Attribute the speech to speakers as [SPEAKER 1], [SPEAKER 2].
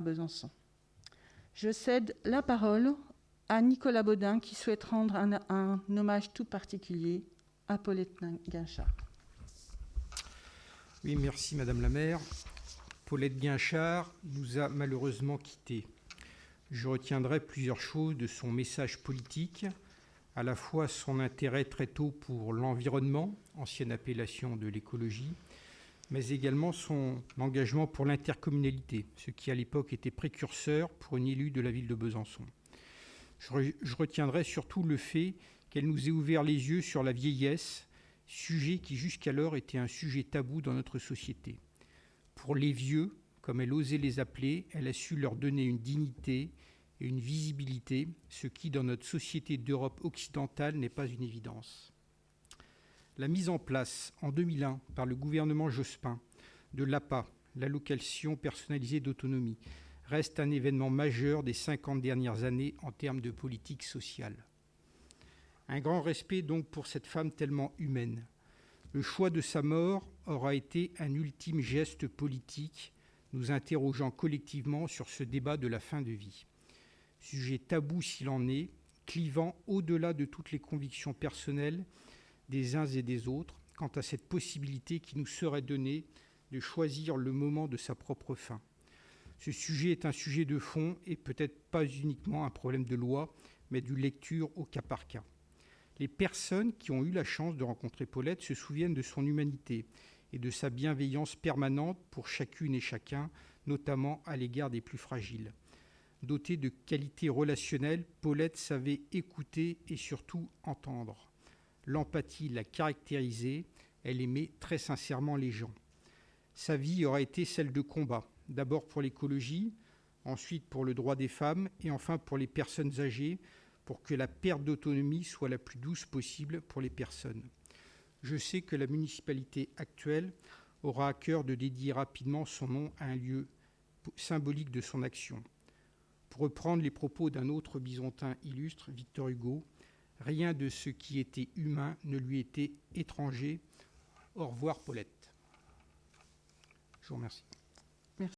[SPEAKER 1] Besançon. Je cède la parole à Nicolas Baudin qui souhaite rendre un hommage tout particulier à Paulette Guinchard.
[SPEAKER 2] Oui, merci Madame la maire. Paulette Guinchard nous a malheureusement quittés. Je retiendrai plusieurs choses de son message politique, à la fois son intérêt très tôt pour l'environnement, ancienne appellation de l'écologie, mais également son engagement pour l'intercommunalité, ce qui à l'époque était précurseur pour une élue de la ville de Besançon. Je retiendrai surtout le fait qu'elle nous ait ouvert les yeux sur la vieillesse, sujet qui jusqu'alors était un sujet tabou dans notre société. Pour les vieux, comme elle osait les appeler, elle a su leur donner une dignité et une visibilité, ce qui, dans notre société d'Europe occidentale, n'est pas une évidence. La mise en place, en 2001, par le gouvernement Jospin, de l'APA, l'allocation personnalisée d'autonomie, reste un événement majeur des 50 dernières années en termes de politique sociale. Un grand respect donc pour cette femme tellement humaine. Le choix de sa mort aura été un ultime geste politique, nous interrogeant collectivement sur ce débat de la fin de vie. Sujet tabou s'il en est, clivant au-delà de toutes les convictions personnelles des uns et des autres quant à cette possibilité qui nous serait donnée de choisir le moment de sa propre fin. Ce sujet est un sujet de fond et peut-être pas uniquement un problème de loi, mais de lecture au cas par cas. Les personnes qui ont eu la chance de rencontrer Paulette se souviennent de son humanité et de sa bienveillance permanente pour chacune et chacun, notamment à l'égard des plus fragiles. Dotée de qualités relationnelles, Paulette savait écouter et surtout entendre. L'empathie la caractérisait, elle aimait très sincèrement les gens. Sa vie aura été celle de combat, d'abord pour l'écologie, ensuite pour le droit des femmes et enfin pour les personnes âgées, pour que la perte d'autonomie soit la plus douce possible pour les personnes. Je sais que la municipalité actuelle aura à cœur de dédier rapidement son nom à un lieu symbolique de son action. Pour reprendre les propos d'un autre bisontin illustre, Victor Hugo, rien de ce qui était humain ne lui était étranger. Au revoir Paulette. Je vous remercie.